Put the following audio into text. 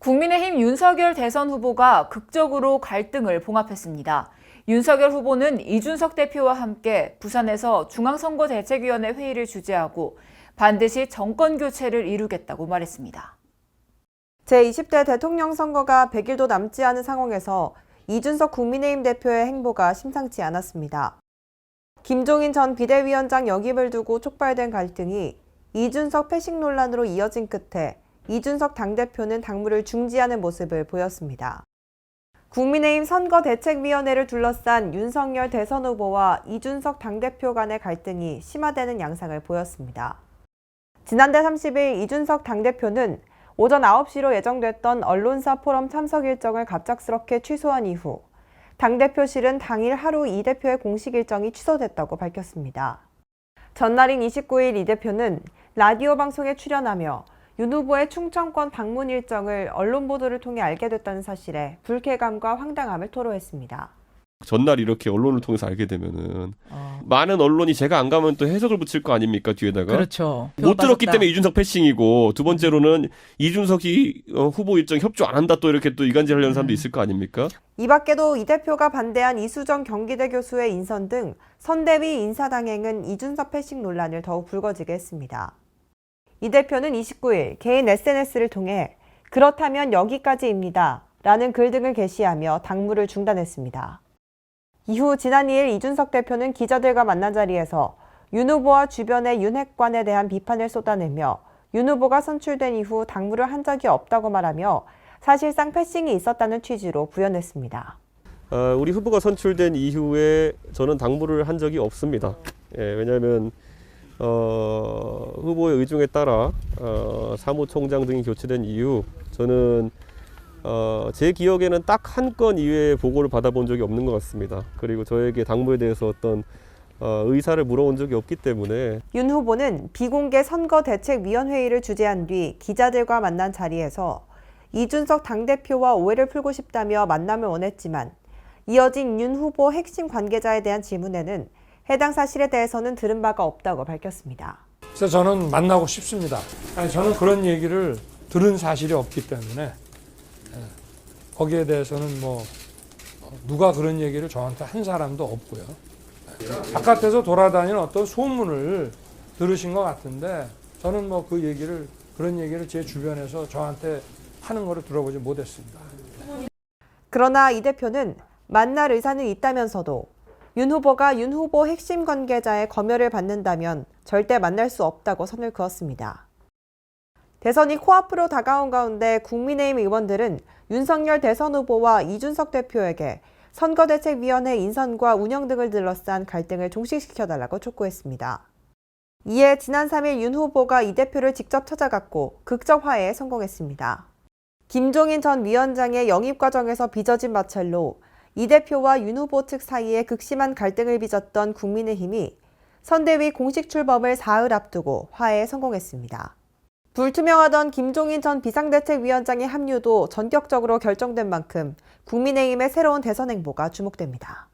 국민의힘 윤석열 대선 후보가 극적으로 갈등을 봉합했습니다. 윤석열 후보는 이준석 대표와 함께 부산에서 중앙선거대책위원회 회의를 주재하고 반드시 정권 교체를 이루겠다고 말했습니다. 제20대 대통령 선거가 100일도 남지 않은 상황에서 이준석 국민의힘 대표의 행보가 심상치 않았습니다. 김종인 전 비대위원장 역임을 두고 촉발된 갈등이 이준석 패싱 논란으로 이어진 끝에 이준석 당대표는 당무를 중지하는 모습을 보였습니다. 국민의힘 선거대책위원회를 둘러싼 윤석열 대선 후보와 이준석 당대표 간의 갈등이 심화되는 양상을 보였습니다. 지난달 30일 이준석 당대표는 오전 9시로 예정됐던 언론사 포럼 참석 일정을 갑작스럽게 취소한 이후 당대표실은 당일 하루 이 대표의 공식 일정이 취소됐다고 밝혔습니다. 전날인 29일 이 대표는 라디오 방송에 출연하며 윤 후보의 충청권 방문 일정을 언론 보도를 통해 알게 됐다는 사실에 불쾌감과 황당함을 토로했습니다. 전날 이렇게 언론을 통해서 알게 되면은 많은 언론이 제가 안 가면 또 해석을 붙일 거 아닙니까 뒤에다가. 그렇죠. 못 들었기 때문에 이준석 패싱이고, 두 번째로는 이준석이 후보 일정 협조 안 한다 또 이렇게 또 이간질하려는 사람도 있을 거 아닙니까? 이 밖에도 이 대표가 반대한 이수정 경기대 교수의 인선 등 선대위 인사당행은 이준석 패싱 논란을 더욱 불거지게 했습니다. 이 대표는 29일 개인 SNS를 통해 그렇다면 여기까지입니다 라는 글 등을 게시하며 당무를 중단했습니다. 이후 지난 2일 이준석 대표는 기자들과 만난 자리에서 윤 후보와 주변의 윤핵관에 대한 비판을 쏟아내며 윤 후보가 선출된 이후 당무를 한 적이 없다고 말하며 사실상 패싱이 있었다는 취지로 부연했습니다. 우리 후보가 선출된 이후에 저는 당무를 한 적이 없습니다. 왜냐하면 후보의 의중에 따라 사무총장 등이 교체된 이후 저는 제 기억에는 딱 한 건 이외에 보고를 받아본 적이 없는 것 같습니다. 그리고 저에게 당무에 대해서 어떤 의사를 물어온 적이 없기 때문에. 윤 후보는 비공개 선거대책위원회의를 주재한 뒤 기자들과 만난 자리에서 이준석 당대표와 오해를 풀고 싶다며 만남을 원했지만 이어진 윤 후보 핵심 관계자에 대한 질문에는 해당 사실에 대해서는 들은 바가 없다고 밝혔습니다. 그래서 저는 만나고 싶습니다. 저는 그런 얘기를 들은 사실이 없기 때문에 거기에 대해서는 뭐 누가 그런 얘기를 저한테 한 사람도 없고요. 바깥에서 돌아다니는 어떤 소문을 들으신 것 같은데 저는 뭐 그런 얘기를 제 주변에서 저한테 하는 거를 들어보지 못했습니다. 그러나 이 대표는 만날 의사는 있다면서도 윤 후보가 윤 후보 핵심 관계자의 검열을 받는다면 절대 만날 수 없다고 선을 그었습니다. 대선이 코앞으로 다가온 가운데 국민의힘 의원들은 윤석열 대선 후보와 이준석 대표에게 선거대책위원회 인선과 운영 등을 둘러싼 갈등을 종식시켜달라고 촉구했습니다. 이에 지난 3일 윤 후보가 이 대표를 직접 찾아갔고 극적 화해에 성공했습니다. 김종인 전 위원장의 영입 과정에서 빚어진 마찰로 이 대표와 윤 후보 측 사이에 극심한 갈등을 빚었던 국민의힘이 선대위 공식 출범을 사흘 앞두고 화해에 성공했습니다. 불투명하던 김종인 전 비상대책위원장의 합류도 전격적으로 결정된 만큼 국민의힘의 새로운 대선 행보가 주목됩니다.